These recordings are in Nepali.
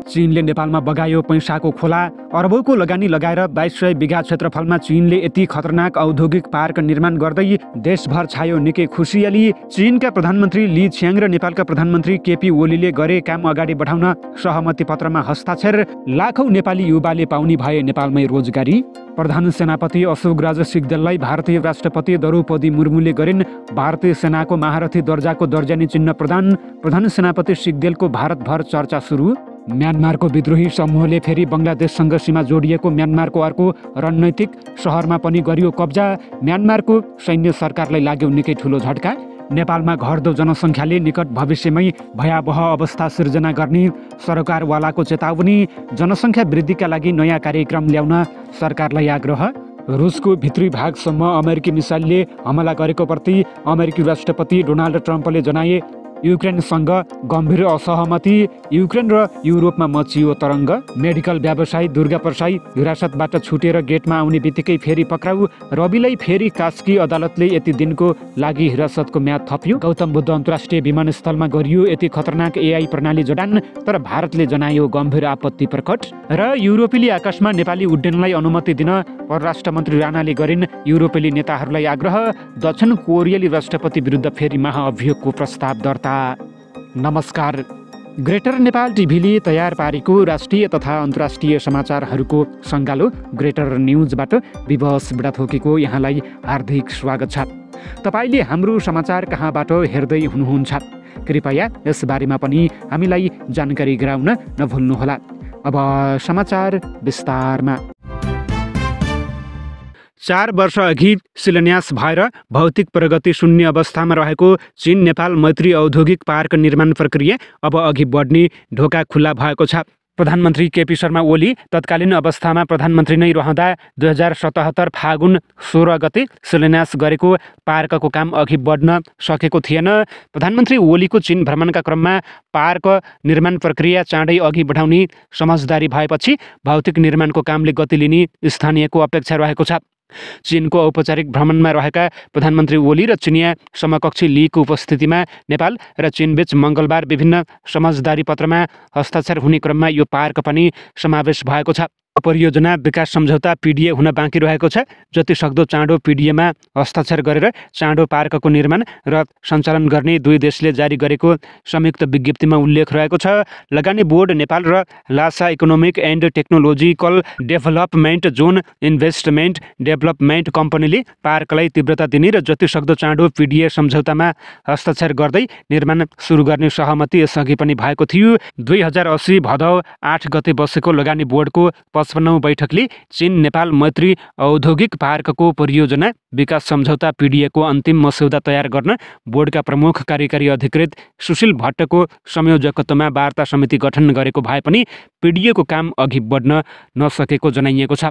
चीनले नेपालमा बगायो पैसाको खोला। अरबौंको लगानी लगाएर 2200 बिघा क्षेत्रफलमा चीनले यति खतरनाक औद्योगिक पार्क निर्माण गर्दै देशभर छायो निकै खुसियाली। चीनका प्रधानमन्त्री ली छियाङ र नेपालका प्रधानमन्त्री केपी ओलीले गरे काम अगाडि बढाउन सहमति पत्रमा हस्ताक्षर। लाखौं नेपाली युवाले पाउने भए नेपालमै रोजगारी। प्रधान सेनापति अशोकराज सिग्देललाई भारतीय राष्ट्रपति द्रौपदी मुर्मुले गरिन् भारतीय सेनाको महारथी दर्जाको दर्जानी चिन्ह प्रदान। प्रधान सेनापति सिग्देलको भारतभर चर्चा सुरु। म्यानमारको विद्रोही समूहले फेरि बङ्गलादेशसँग सीमा जोडिएको म्यानमारको अर्को रणनैतिक सहरमा पनि गरियो कब्जा। म्यानमारको सैन्य सरकारलाई लाग्यो निकै ठुलो झट्का। नेपालमा घट्दो जनसङ्ख्याले निकट भविष्यमै भयावह अवस्था सिर्जना गर्ने सरकारवालाको चेतावनी। जनसङ्ख्या वृद्धिका लागि नयाँ कार्यक्रम ल्याउन सरकारलाई आग्रह। रुसको भित्री भागसम्म अमेरिकी मिसाइलले हमला गरेको प्रति अमेरिकी राष्ट्रपति डोनाल्ड ट्रम्पले जनाए। युक्रेनसँग गम्भीर असहमति। युक्रेन र युरोपमा मचियो तरङ्ग। मेडिकल व्यवसायी दुर्गा प्रसाई हिरासतबाट छुटेर गेटमा आउने बित्तिकै फेरि पक्राउ। रविलाई फेरि कास्की अदालतले यति दिनको लागि हिरासतको म्याद थप्यो। गौतम बुद्ध अन्तर्राष्ट्रिय विमानस्थलमा गरियो यति खतरनाक एआई प्रणाली जडान, तर भारतले जनायो गम्भीर आपत्ति प्रकट। र युरोपेली आकाशमा नेपाली उड्डयनलाई अनुमति दिन परराष्ट्र मन्त्री राणाले गरिन् युरोपेली नेताहरूलाई आग्रह। दक्षिण कोरियाली राष्ट्रपति विरुद्ध फेरि महाअभियोगको प्रस्ताव दर्ता। नमस्कार, ग्रेटर नेपाल टिभीले तयार पारेको राष्ट्रिय तथा अन्तर्राष्ट्रिय समाचारहरूको सङ्गालो ग्रेटर न्युजबाट विवश बिडाथोकेको यहाँलाई हार्दिक स्वागत छ। तपाईँले हाम्रो समाचार कहाँबाट हेर्दै हुनुहुन्छ कृपया यसबारेमा पनि हामीलाई जानकारी गराउन नभुल्नुहोला। अब समाचार विस्तारमा। 4 वर्ष अघि शिलान्यास भएर भौतिक प्रगति शून्य अवस्थामा रहेको चीन नेपाल मैत्री औद्योगिक पार्क निर्माण प्रक्रिया अब अघि बढ्ने ढोका खुल्ला भएको छ। प्रधानमन्त्री केपी शर्मा ओली तत्कालीन अवस्थामा प्रधानमन्त्री नै रहँदा 2077 फागुन 16 गते शिलान्यास गरेको पार्कको काम अघि बढ्न सकेको थिएन। प्रधानमन्त्री ओलीको चीन भ्रमणका क्रममा पार्क निर्माण प्रक्रिया चाँडै अघि बढाउने समझदारी भएपछि भौतिक निर्माणको कामले गति लिने स्थानीयको अपेक्षा रहेको छ। चीनको औपचारिक भ्रमणमा रहेका प्रधानमन्त्री ओली र चिनिया समकक्षी लीको उपस्थितिमा नेपाल र चीनबीच मङ्गलबार विभिन्न समझदारी पत्रमा हस्ताक्षर हुने क्रममा यो पार्क पनि समावेश भएको छ। परियोजना विकास सम्झौता पिडिए हुन बाँकी रहेको छ। जति सक्दो चाँडो पिडिएमा हस्ताक्षर गरेर चाँडो पार्कको निर्माण र सञ्चालन गर्ने दुई देशले जारी गरेको संयुक्त विज्ञप्तिमा उल्लेख रहेको छ। लगानी बोर्ड नेपाल र Lhasa economic and technological development zone investment development कम्पनीले पार्कलाई तीव्रता दिने र जति सक्दो चाँडो पिडिए सम्झौतामा हस्ताक्षर गर्दै निर्माण सुरु गर्ने सहमति यसअघि पनि भएको थियो। 2080 भदौ 8 गते बसेको लगानी बोर्डको 55औं बैठकले चीन नेपाल मैत्री औद्योगिक पार्कको परियोजना विकास सम्झौता पिडिएको अन्तिम मस्यौदा तयार गर्न बोर्डका प्रमुख कार्यकारी अधिकृत सुशील भट्टको संयोजकत्वमा वार्ता समिति गठन गरेको भए पनि पिडिएको काम अघि बढ्न नसकेको जनाइएको छ।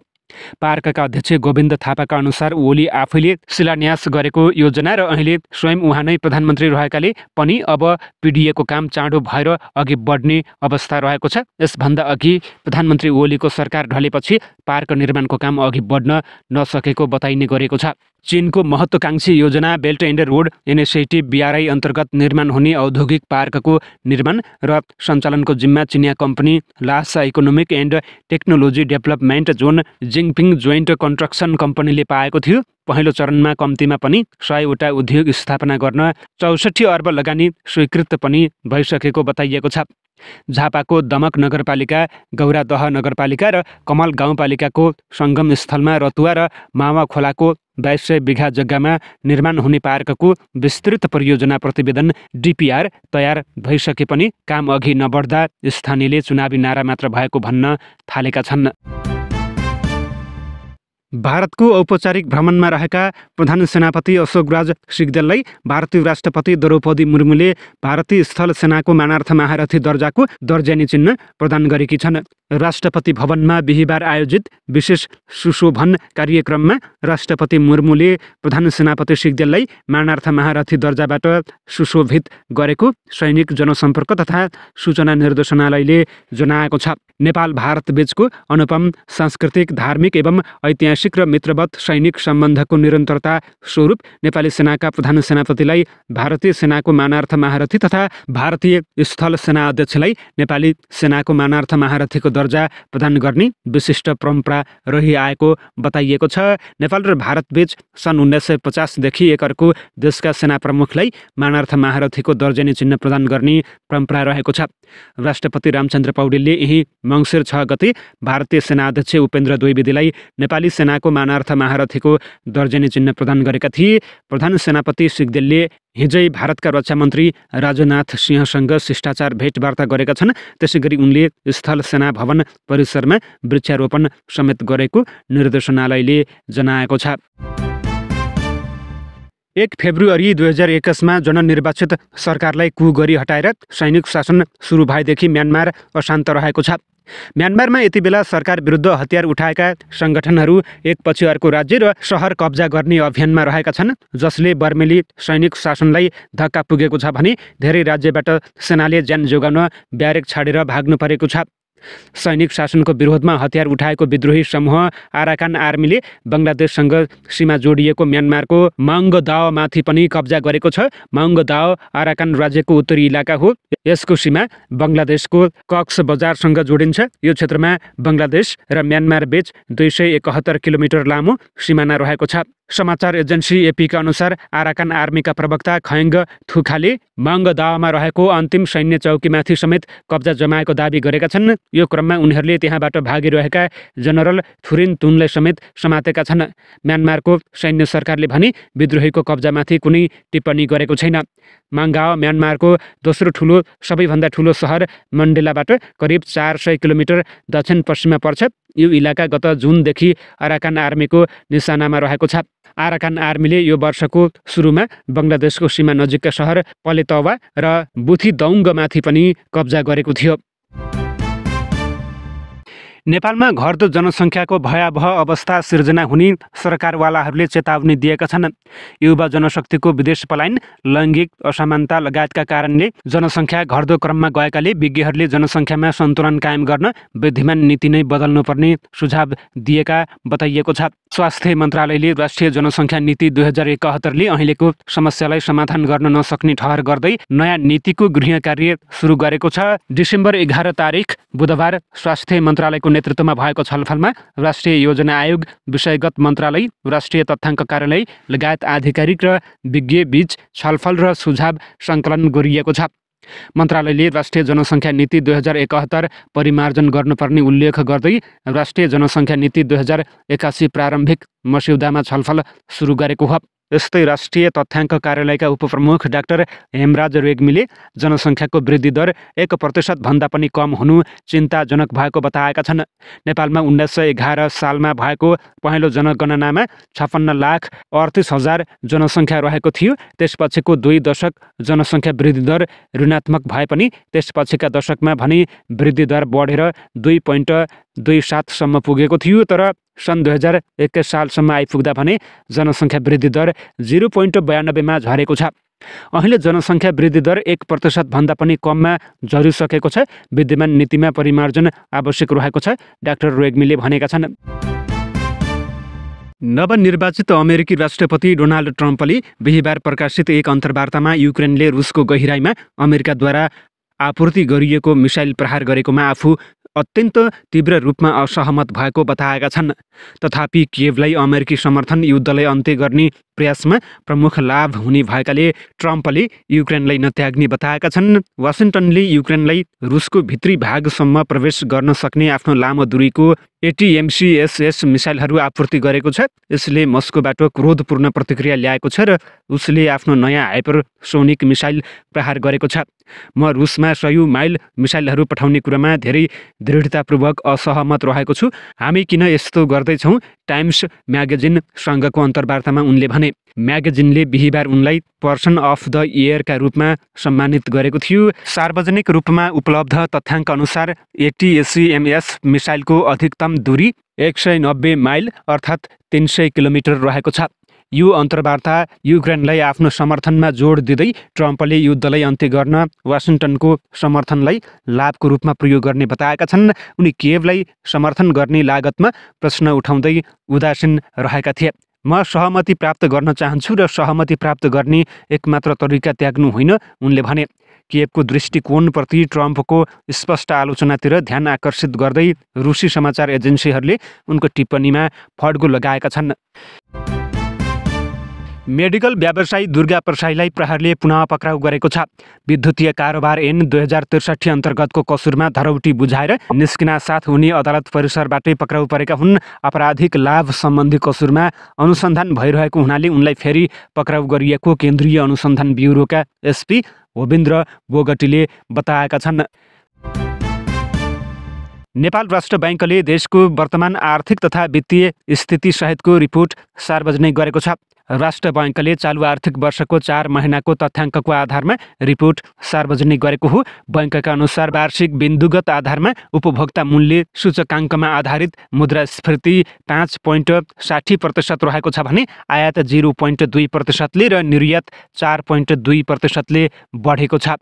पार्कका अध्यक्ष गोविन्द थापाका अनुसार ओली आफैले शिलान्यास गरेको योजना र अहिले स्वयं उहाँ नै प्रधानमन्त्री रहेकाले पनि अब पिडिएको काम चाँडो भएर अघि बढ्ने अवस्था रहेको छ। यसभन्दा अघि प्रधानमन्त्री ओलीको सरकार ढलेपछि पार्क निर्माणको काम अघि बढ्न नसकेको बताइने गरेको छ। चीनको महत्त्वकांक्षी योजना belt and road initiative BRI अन्तर्गत निर्माण हुने औद्योगिक पार्कको निर्माण र सञ्चालनको जिम्मा चिनिया company Lhasa economic and technology development zone जिङपिङ जोइन्ट कन्स्ट्रक्सन कम्पनीले पाएको थियो। पहिलो चरणमा कम्तीमा पनि 100 वटा उद्योग स्थापना गर्न 64 अर्ब लगानी स्वीकृत पनि भइसकेको बताइएको छ। झापाको दमक नगरपालिका, गौरादह नगरपालिका र कमल गाउँपालिकाको सङ्गम स्थलमा रतुवा र मावा खोलाको 2200 बिघा जग्गामा निर्माण हुने पार्कको विस्तृत परियोजना प्रतिवेदन DPR तयार भइसके पनि काम अघि नबढ्दा स्थानीयले चुनावी नारा मात्र भएको भन्न थालेका छन्। भारतको औपचारिक भ्रमणमा रहेका प्रधान सेनापति अशोकराज सिग्देललाई भारतीय राष्ट्रपति द्रौपदी मुर्मुले भारतीय स्थल सेनाको मानार्थ महारथी दर्जाको दर्जानी चिन्ह प्रदान गरेकी छन्। राष्ट्रपति भवनमा बिहिबार आयोजित विशेष सुशोभन कार्यक्रममा राष्ट्रपति मुर्मुले प्रधान सेनापति सिग्देललाई मानार्थ महारथी दर्जाबाट सुशोभित गरेको सैनिक जनसम्पर्क तथा सूचना निर्देशनालयले जनाएको छ। नेपाल भारत बीचको अनुपम सांस्कृतिक, धार्मिक एवं ऐतिहासिक द्वैपाक्षिक र मित्रवत सैनिक सम्बन्धको निरन्तरता स्वरूप नेपाली सेनाका प्रधान सेनापतिलाई भारतीय सेनाको मानार्थ महारथी तथा भारतीय स्थल सेना अध्यक्षलाई नेपाली सेनाको मानार्थ महारथीको दर्जा प्रदान गर्ने विशिष्ट परम्परा रहिआएको बताइएको छ। नेपाल र भारतबीच सन् 1950 देखि एक अर्को देशका सेना प्रमुखलाई मानार्थ महारथीको दर्जनी चिन्ह प्रदान गर्ने परम्परा रहेको छ। राष्ट्रपति रामचन्द्र पौडेलले यही मङ्सिर 6 गते भारतीय सेना अध्यक्ष उपेन्द्र द्विवेदीलाई नेपाली सेनाको मानार्थ महारथीको दर्जनी चिन्ह प्रदान गरेका थिए। प्रधान सेनापति सिग्देलले हिजै भारतका रक्षा मन्त्री राजनाथ सिंहसँग शिष्टाचार भेटवार्ता गरेका छन्। त्यसैगरी उनले स्थल सेना भवन परिसरमा वृक्षारोपण समेत गरेको निर्देशनालयले जनाएको छ। 1 फेब्रुअरी 2021 जननिर्वाचित सरकारलाई कु गरी हटाएर सैनिक शासन सुरु भएदेखि म्यानमार अशान्त रहेको छ। म्यानमारमा यति बेला सरकार विरुद्ध हतियार उठाएका सङ्गठनहरू एकपछि अर्को राज्य र सहर कब्जा गर्ने अभियानमा रहेका छन्, जसले बर्मेली सैनिक शासनलाई धक्का पुगेको छ भने धेरै राज्यबाट सेनाले ज्यान जोगाउन ब्यारेक छाडेर भाग्नु परेको छ। सैनिक शासनको विरोधमा हतियार उठाएको विद्रोही समूह आराकान आर्मीले बङ्गलादेशसँग सीमा जोडिएको म्यानमारको माङ्गदाओमाथि पनि कब्जा गरेको छ। माङ्गदाओ आराकान राज्यको उत्तरी इलाका हो। यसको सीमा बङ्गलादेशको कक्स बजारसँग जोडिन्छ। यो क्षेत्रमा बङ्गलादेश र म्यानमार बीच 271 किलोमिटर लामो सिमाना रहेको छ। समाचार एजेन्सी एपीका अनुसार आराकान आर्मीका प्रवक्ता खयङ्ग थुखाले माङ्गदाओमा रहेको अन्तिम सैन्य चौकीमाथि समेत कब्जा जमाएको दावी गरेका छन्। यो क्रममा उनीहरूले त्यहाँबाट भागिरहेका जनरल थुरिन तुनलाई समेत समातेका छन्। म्यानमारको सैन्य सरकारले भने विद्रोहीको कब्जामाथि कुनै टिप्पणी गरेको छैन। माङ्गाओ म्यानमारको दोस्रो ठुलो सबैभन्दा ठुलो सहर मण्डेलाबाट करिब 400 किलोमिटर दक्षिण पश्चिममा पर्छ। यो इलाका गत जुनदेखि आराकान आर्मीको निशानामा रहेको छ। आराकान आर्मीले यो वर्षको सुरुमा बङ्गलादेशको सीमा नजिकका सहर पलेतवा र बुथिदौङ्गमाथि पनि कब्जा गरेको थियो। नेपालमा घट्दो जनसङ्ख्याको भयावह अवस्था सिर्जना हुने सरकारवालाहरूले चेतावनी दिएका छन्। युवा जनशक्तिको विदेश पलायन, लैङ्गिक असमानता लगायतका कारणले जनसङ्ख्या घट्दो क्रममा गएकाले विज्ञहरूले जनसङ्ख्यामा सन्तुलन कायम गर्न विद्यमान नीति नै बदल्नुपर्ने सुझाव दिएका बताइएको छ। स्वास्थ्य मन्त्रालयले राष्ट्रिय जनसङ्ख्या नीति 2071ले अहिलेको समस्यालाई समाधान गर्न नसक्ने ठहर गर्दै नयाँ नीतिको गृह कार्य सुरु गरेको छ। डिसेम्बर 11 तारिक बुधबार स्वास्थ्य मन्त्रालयको नेतृत्वमा भएको छलफलमा राष्ट्रिय योजना आयोग, विषयगत मन्त्रालय, राष्ट्रिय तथ्याङ्क कार्यालय लगायत आधिकारिक र विज्ञ बीच छलफल र सुझाव सङ्कलन गरिएको छ। मन्त्रालयले राष्ट्रिय जनसङ्ख्या नीति 2071 परिमार्जन गर्नुपर्ने उल्लेख गर्दै राष्ट्रिय जनसङ्ख्या नीति 2081 प्रारम्भिक मस्यौदामा छलफल सुरु गरेको हो। यस्तै राष्ट्रिय तथ्याङ्क कार्यालयका उपप्रमुख डाक्टर हेमराज रेग्मीले जनसङ्ख्याको वृद्धि दर 1% भन्दा पनि कम हुनु चिन्ताजनक भएको बताएका छन्। नेपालमा 1911 सालमा भएको पहिलो जनगणनामा 56,38,000 जनसङ्ख्या रहेको थियो। त्यसपछिको 2 दशक जनसङ्ख्या वृद्धि दर ऋणात्मक भए पनि त्यसपछिका दशकमा भने वृद्धि दर बढेर 2.27 सम्म पुगेको थियो। तर सन् 2021 सालसम्म आइपुग्दा भने जनसङ्ख्या वृद्धि दर 0.92 मा झरेको छ। अहिले जनसङ्ख्या वृद्धि दर 1% भन्दा पनि कममा झरिसकेको छ। विद्यमान नीतिमा परिमार्जन आवश्यक रहेको छ, डाक्टर रेग्मीले भनेका छन्। नवनिर्वाचित अमेरिकी राष्ट्रपति डोनाल्ड ट्रम्पले बिहिबार प्रकाशित एक अन्तर्वार्तामा युक्रेनले रुसको गहिराईमा अमेरिकाद्वारा आपूर्ति गरिएको मिसाइल प्रहार गरेकोमा आफू अत्यन्त तीव्र रूपमा असहमत भएको बताएका छन्। तथापि कियेभलाई अमेरिकी समर्थन युद्धलाई अन्त्य गर्ने प्रयासमा प्रमुख लाभ हुने भएकाले ट्रम्पले युक्रेनलाई नत्याग्ने बताएका छन्। वासिङ्टनले युक्रेनलाई रुसको भित्री भागसम्म प्रवेश गर्न सक्ने आफ्नो लामो दूरीको ATMCSS मिसाइलहरू आपूर्ति गरेको छ। यसले मस्कोबाट क्रोधपूर्ण प्रतिक्रिया ल्याएको छ र उसले आफ्नो नयाँ हाइपरसोनिक मिसाइल प्रहार गरेको छ। म रुसमा 100 माइल मिसाइलहरू पठाउने कुरामा धेरै दृढतापूर्वक असहमत रहेको छु। हामी किन यस्तो गर्दैछौँ? टाइम्स म्यागजिनसँगको अन्तर्वार्तामा उनले भने। म्यागजिनले बिहिबार उनलाई पर्सन अफ द इयरका रूपमा सम्मानित गरेको थियो। सार्वजनिक रूपमा उपलब्ध तथ्याङ्क अनुसार ATACMS मिसाइलको अधिकतम दूरी 190 माइल अर्थात् 300 किलोमिटर रहेको छ। यो अन्तर्वार्ता युक्रेनलाई आफ्नो समर्थनमा जोड दिँदै ट्रम्पले युद्धलाई अन्त्य गर्न वासिङ्टनको समर्थनलाई लाभको रूपमा प्रयोग गर्ने बताएका छन्। उनी कियेभलाई समर्थन गर्ने लागतमा प्रश्न उठाउँदै उदासीन रहेका थिए। म सहमति प्राप्त गर्न चाहन्छु र सहमति प्राप्त गर्ने एकमात्र तरिका त्याग्नु होइन, उनले भने। कियेभको दृष्टिकोणप्रति ट्रम्पको स्पष्ट आलोचनातिर ध्यान आकर्षित गर्दै रुसी समाचार एजेन्सीहरूले उनको टिप्पणीमा फड्को लगाएका छन्। मेडिकल व्यवसायी दुर्गा प्रसाईलाई प्रहरीले पुनः पक्राउ गरेको छ। विद्युतीय कारोबार ऐन 2063 अन्तर्गतको कसुरमा धरौटी बुझाएर निस्किना साथ उनी अदालत परिसरबाटै पक्राउ परेका हुन्। आपराधिक लाभ सम्बन्धी कसुरमा अनुसन्धान भइरहेको हुनाले उनलाई फेरि पक्राउ गरिएको केन्द्रीय अनुसन्धान ब्युरोका एसपी होविन्द्र बोगटीले बताएका छन्। नेपाल राष्ट्र बैंकले देशको वर्तमान आर्थिक तथा वित्तीय स्थिति सहितको रिपोर्ट सार्वजनिक गरेको छ। राष्ट्र बैंकले चालु आर्थिक वर्षको 4 महिनाको तथ्याङ्कको आधारमा रिपोर्ट सार्वजनिक गरेको हो। बैंकका अनुसार वार्षिक बिन्दुगत आधारमा उपभोक्ता मूल्य सूचकाङ्कमा आधारित मुद्रास्फीति 5.60% रहेको छ भने आयात 0.2%ले र निर्यात 4.2%ले बढेको छ।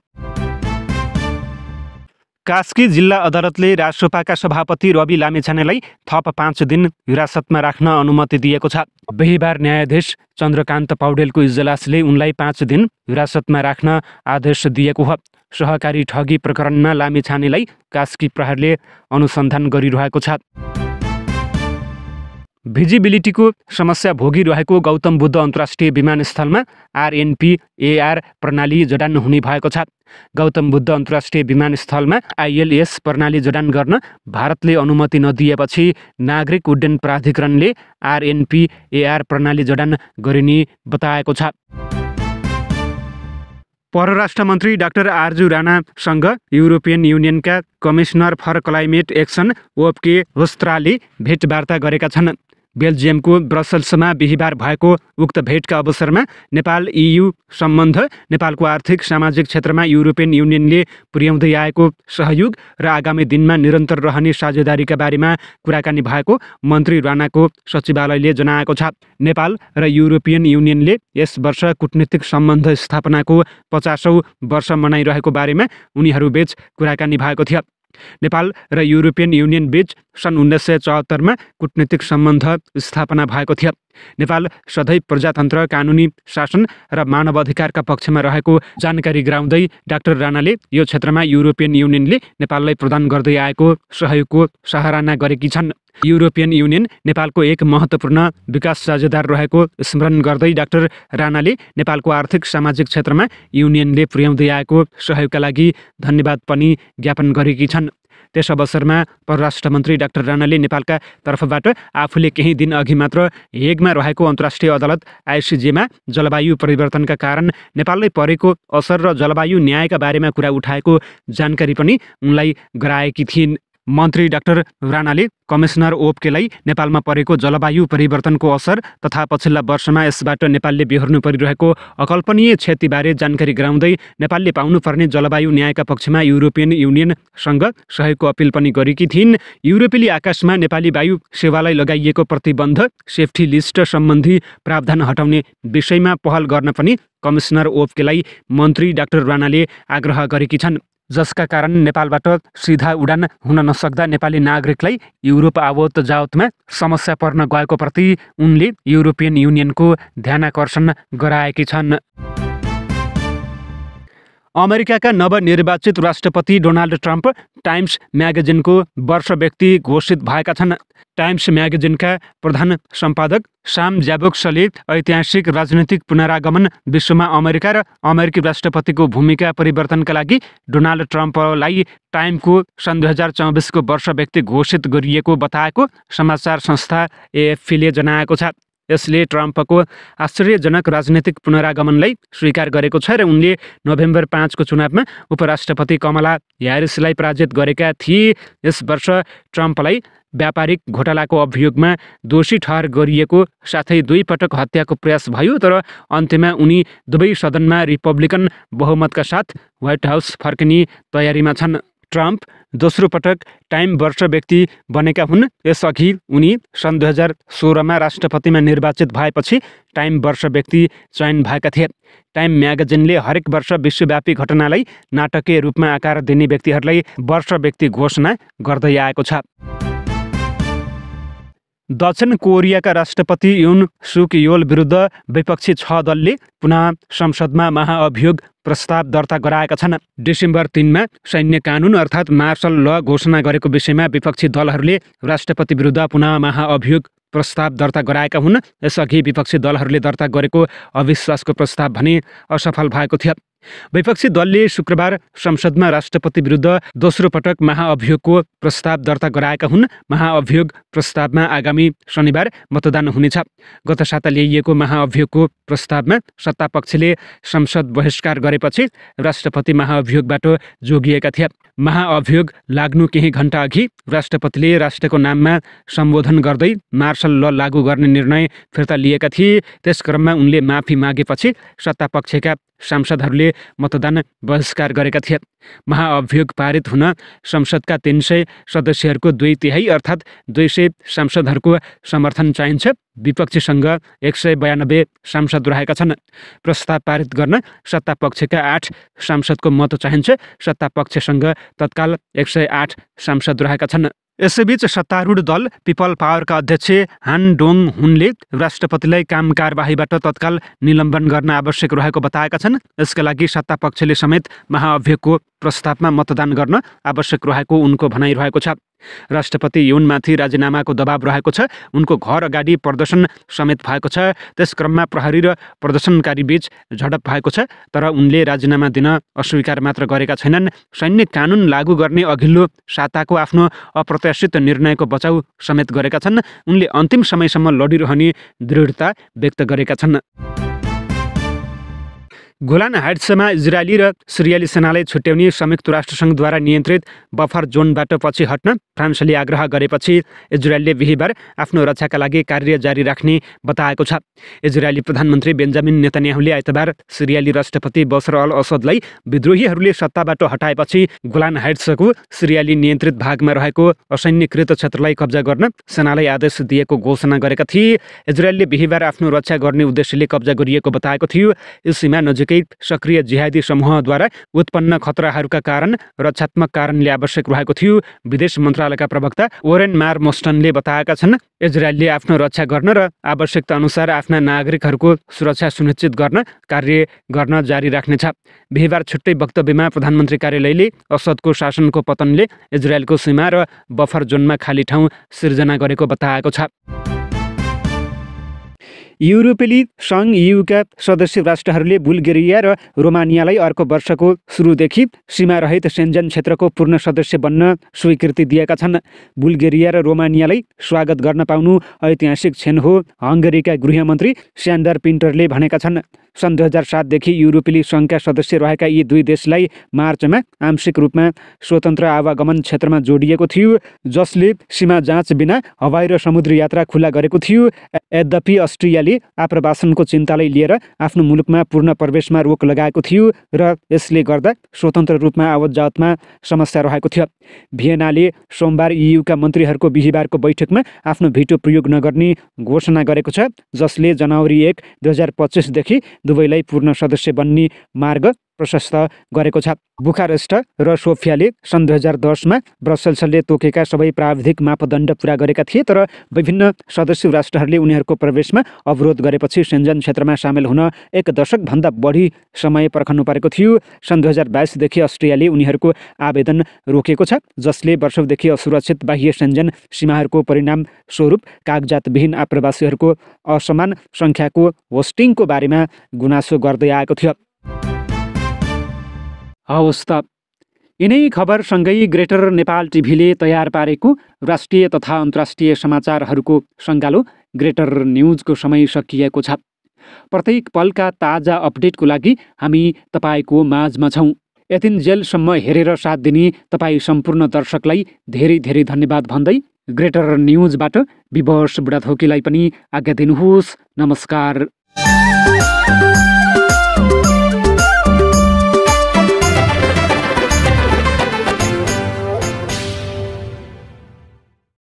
कास्की जिल्ला अदालतले रासोपाका सभापति रवि लामिछानेलाई थप 5 दिन हिरासतमा राख्न अनुमति दिएको छ। बिहीबार न्यायाधीश चन्द्रकान्त पौडेलको इजलासले उनलाई 5 दिन हिरासतमा राख्न आदेश दिएको हो। सहकारी ठगी प्रकरणमा लामिछानेलाई कास्की प्रहरीले अनुसन्धान गरिरहेको छ। भिजिबिलिटीको समस्या भोगिरहेको गौतम बुद्ध अन्तर्राष्ट्रिय विमानस्थलमा RNPAR प्रणाली जडान हुने भएको छ। गौतम बुद्ध अन्तर्राष्ट्रिय विमानस्थलमा ILS प्रणाली जडान गर्न भारतले अनुमति नदिएपछि नागरिक उड्डयन प्राधिकरणले RNPAR प्रणाली जडान गरिने बताएको छ। परराष्ट्र मन्त्री डाक्टर आर्जु राणासँग युरोपियन युनियनका कमिसनर फर क्लाइमेट एक्सन ओपके होस्त्राले भेटवार्ता गरेका छन्। बेल्जियमको ब्रसल्समा बिहीबार भएको उक्त भेटका अवसरमा नेपाल EU सम्बन्ध, नेपालको आर्थिक सामाजिक क्षेत्रमा युरोपियन युनियनले पुर्याउँदै आएको सहयोग र आगामी दिनमा निरन्तर रहने साझेदारीका बारेमा कुराकानी भएको मन्त्री राणाको सचिवालयले जनाएको छ। नेपाल र युरोपियन युनियनले यस वर्ष कूटनीतिक सम्बन्ध स्थापनाको 50औं वर्ष मनाइरहेको बारेमा उनीहरूबीच कुराकानी भएको थियो। नेपाल र युरोपियन युनियन बीच सन् 1974 मा कूटनीतिक सम्बन्ध स्थापना भएको थियो। नेपाल सधैँ प्रजातन्त्र, कानुनी शासन र मानव अधिकारका पक्षमा रहेको जानकारी गराउँदै डाक्टर राणाले यो क्षेत्रमा युरोपियन युनियनले नेपाललाई प्रदान गर्दै आएको सहयोगको सराहना गरेकी छन्। युरोपियन युनियन नेपालको एक महत्त्वपूर्ण विकास साझेदार रहेको स्मरण गर्दै डाक्टर राणाले नेपालको आर्थिक सामाजिक क्षेत्रमा युनियनले पुर्याउँदै आएको सहयोगका लागि धन्यवाद पनि ज्ञापन गरेकी छन्। त्यस अवसरमा परराष्ट्र मन्त्री डाक्टर राणाले नेपालका तर्फबाट आफूले केही दिन अघि मात्र हेगमा रहेको अन्तर्राष्ट्रिय अदालत ICJ मा जलवायु परिवर्तनका कारण नेपाललाई परेको असर र जलवायु न्यायका बारेमा कुरा उठाएको जानकारी पनि उनलाई गराएकी थिइन्। मन्त्री डाक्टर राणाले कमिसनर ओपकेलाई नेपालमा परेको जलवायु परिवर्तनको असर तथा पछिल्ला वर्षमा यसबाट नेपालले बेहोर्नु परिरहेको अकल्पनीय क्षतिबारे जानकारी गराउँदै नेपालले पाउनुपर्ने जलवायु न्यायका पक्षमा युरोपियन युनियनसँग सहयोगको अपिल पनि गरेकी थिइन्। युरोपेली आकाशमा नेपाली वायु सेवालाई लगाइएको प्रतिबन्ध सेफ्टी लिस्ट सम्बन्धी प्रावधान हटाउने विषयमा पहल गर्न पनि कमिसनर ओपकेलाई मन्त्री डाक्टर राणाले आग्रह गरेकी छन्, जसका कारण नेपालबाट सिधा उडान हुन नसक्दा नेपाली नागरिकलाई युरोप आवत जावतमा समस्या पर्न गएको प्रति उनले युरोपियन युनियनको ध्यानाकर्षण गराएकी छन्। अमेरिकाका नवनिर्वाचित राष्ट्रपति डोनाल्ड ट्रम्प टाइम्स म्यागजिनको वर्ष व्यक्ति घोषित भएका छन्। टाइम्स म्यागजिनका प्रधान सम्पादक साम ज्याबोक्सले ऐतिहासिक राजनीतिक पुनरागमन विश्वमा अमेरिका र अमेरिकी राष्ट्रपतिको भूमिका परिवर्तनका लागि डोनाल्ड ट्रम्पलाई टाइमको सन् 2024 को वर्ष व्यक्ति घोषित गरिएको बताएको समाचार संस्था AFP ले जनाएको छ। यसले ट्रम्पको आश्चर्यजनक राजनीतिक पुनरागमनलाई स्वीकार गरेको छ र उनले नोभेम्बर 5 को चुनावमा उपराष्ट्रपति कमला ह्यारिसलाई पराजित गरेका थिए। यस वर्ष ट्रम्पलाई व्यापारिक घोटालाको अभियोगमा दोषी ठहर गरिएको साथै 2 पटक हत्याको प्रयास भयो, तर अन्त्यमा उनी दुवै सदनमा रिपब्लिकन बहुमतका साथ व्हाइट हाउस फर्किने तयारीमा छन्। ट्रम्प दोस्रो पटक टाइम वर्ष व्यक्ति बनेका हुन्। यसअघि उनी सन् 2016मा राष्ट्रपतिमा निर्वाचित भएपछि टाइम वर्ष व्यक्ति चयन भएका थिए। टाइम म्यागजिनले हरेक वर्ष विश्वव्यापी घटनालाई नाटकीय रूपमा आकार दिने व्यक्तिहरूलाई वर्ष व्यक्ति घोषणा गर्दै आएको छ। दक्षिण कोरियाका राष्ट्रपति युन सुक योल विरुद्ध विपक्षी 6 दलले पुनः संसदमा महाअभियोग प्रस्ताव दर्ता गराएका छन्। डिसेम्बर 3मा सैन्य कानुन अर्थात् मार्शल ल घोषणा गरेको विषयमा विपक्षी दलहरूले राष्ट्रपति विरुद्ध पुनः महाअभियोग प्रस्ताव दर्ता गराएका हुन्। यसअघि विपक्षी दलहरूले दर्ता गरेको अविश्वासको प्रस्ताव भने असफल भएको थियो। विपक्षी दलले शुक्रबार संसदमा राष्ट्रपति विरुद्ध दोस्रो पटक महाअभियोगको प्रस्ताव दर्ता गराएका हुन्। महाअभियोग प्रस्तावमा आगामी शनिबार मतदान हुनेछ। गत साता ल्याइएको महाअभियोगको प्रस्तावमा सत्तापक्षले संसद बहिष्कार गरेपछि राष्ट्रपति महाअभियोगबाट जोगिएका थिए। महाअभियोग लाग्नु केही घण्टा अघि राष्ट्रपतिले राष्ट्रको नाममा सम्बोधन गर्दै मार्शल ल लागू गर्ने निर्णय फिर्ता लिएका थिए। त्यस क्रममा उनले माफी मागेपछि सत्तापक्षका सांसदहरूले मतदान बहिष्कार गरेका थिए। महाअभियोग पारित हुन संसदका 300 सदस्यहरूको 2/3 अर्थात् 200 सांसदहरूको समर्थन चाहिन्छ। विपक्षीसँग 192 सांसद रहेका छन्। प्रस्ताव पारित गर्न सत्तापक्षका 8 सांसदको मत चाहिन्छ। सत्तापक्षसँग तत्काल 108 सांसद रहेका छन्। यसैबीच सत्तारूढ दल पिपल पावरका अध्यक्ष हान डोङ हुनले राष्ट्रपतिलाई काम कारबाहीबाट तत्काल निलम्बन गर्न आवश्यक रहेको बताएका छन्। यसका लागि सत्तापक्षले समेत महाअभियोगको प्रस्तावमा मतदान गर्न आवश्यक रहेको उनको भनाइ रहेको छ। राष्ट्रपति युनमाथि राजीनामाको दबाव रहेको छ। उनको घर अगाडि प्रदर्शन समेत भएको छ। त्यस क्रममा प्रहरी र प्रदर्शनकारी बीच झडप भएको छ। तर उनले राजीनामा दिन अस्वीकार मात्र गरेका छैनन्। सैन्य कानुन लागू गर्ने अघिल्लो साताको आफ्नो अप्रत्याशित निर्णयको बचाउ समेत गरेका छन्। उनले अन्तिम समयसम्म लडिरहने दृढता व्यक्त गरेका छन्। गोलान हाइट्समा इजरायली र सिरियाली सेनालाई छुट्याउने संयुक्त राष्ट्रसङ्घद्वारा नियन्त्रित बफर जोनबाट पछि हट्न फ्रान्सले आग्रह गरेपछि इजरायलले बिहिबार आफ्नो रक्षाका लागि कार्य जारी राख्ने बताएको छ। इजरायली प्रधानमन्त्री बेन्जामिन नेतन्याहुले आइतबार सिरियाली राष्ट्रपति बशर अल असदलाई विद्रोहीहरूले सत्ताबाट हटाएपछि गोलान हाइट्सको सिरियाली नियन्त्रित भागमा रहेको असैन्यकृत क्षेत्रलाई कब्जा गर्न सेनालाई आदेश दिएको घोषणा गरेका थिए। इजरायलले बिहिबार आफ्नो रक्षा गर्ने उद्देश्यले कब्जा गरिएको बताएको थियो। यो सीमा नजिकै सक्रिय जिहादी समूहद्वारा उत्पन्न खतराहरूका कारण रक्षात्मक कारणले आवश्यक रहेको थियो। विदेश मन्त्रालयका प्रवक्ता ओरेन मार मोस्टनले बताएका छन् इजरायलले आफ्नो रक्षा गर्न र आवश्यकता अनुसार आफ्ना नागरिकहरूको सुरक्षा सुनिश्चित गर्न कार्य गर्न जारी राख्नेछ। बिहिबार छुट्टै वक्तव्यमा प्रधानमन्त्री कार्यालयले असदको शासनको पतनले इजरायलको सीमा र बफर जोनमा खाली ठाउँ सिर्जना गरेको बताएको छ। युरोपेली सङ्घ EUका सदस्य राष्ट्रहरूले बुल्गेरिया र रोमानियालाई अर्को वर्षको सुरुदेखि सीमारहित सेन्जन क्षेत्रको पूर्ण सदस्य बन्न स्वीकृति दिएका छन्। बुल्गेरिया र रोमानियालाई स्वागत गर्न पाउनु ऐतिहासिक क्षण हो, हङ्गेरीका गृहमन्त्री स्यान्डर पिन्टरले भनेका छन्। सन् 2007 देखि युरोपेली सङ्घका सदस्य रहेका यी दुई देशलाई मार्चमा आंशिक रूपमा स्वतन्त्र आवागमन क्षेत्रमा जोडिएको थियो, जसले सीमा जाँच बिना हवाई र समुद्री यात्रा खुला गरेको थियो। यद्यपि अस्ट्रियाले आप्रवासनको चिन्तालाई लिएर आफ्नो मुलुकमा पूर्ण प्रवेशमा रोक लगाएको थियो र यसले गर्दा स्वतन्त्र रूपमा आवत जावतमा समस्या रहेको थियो। भियनाले सोमबार EUका मन्त्रीहरूको बिहिबारको बैठकमा आफ्नो भिटो प्रयोग नगर्ने घोषणा गरेको छ, जसले जनवरी 1, 2025 देखि दुवैलाई पूर्ण सदस्य बन्ने मार्ग प्रशस्त गरेको छ। बुखारेस्ट र सोफियाले सन् 2010मा ब्रसेल्सले तोकेका सबै प्राविधिक मापदण्ड पुरा गरेका थिए, तर विभिन्न सदस्य राष्ट्रहरूले उनीहरूको प्रवेशमा अवरोध गरेपछि सेन्जन क्षेत्रमा सामेल हुन 1 दशकभन्दा बढी समय पर्खनु परेको थियो। सन् 2022 देखि अस्ट्रियाले उनीहरूको आवेदन रोकेको छ, जसले वर्षौंदेखि असुरक्षित बाह्य सेन्जन सीमाहरूको परिणाम स्वरूप कागजातविहीन आप्रवासीहरूको असमान सङ्ख्याको होस्टिङको बारेमा गुनासो गर्दै आएको थियो। हवस् त, यिनै खबरसँगै ग्रेटर नेपाल टिभीले तयार पारेको राष्ट्रिय तथा अन्तर्राष्ट्रिय समाचारहरूको सङ्गालो ग्रेटर न्युजको समय सकिएको छ। प्रत्येक पलका ताजा अपडेटको लागि हामी तपाईँको माझमा छौँ। यतिन्जेलसम्म हेरेर साथ दिने तपाईँ सम्पूर्ण दर्शकलाई धेरै धेरै धन्यवाद भन्दै ग्रेटर न्युजबाट विवश बुढाथोकीलाई पनि आज्ञा दिनुहोस्। नमस्कार।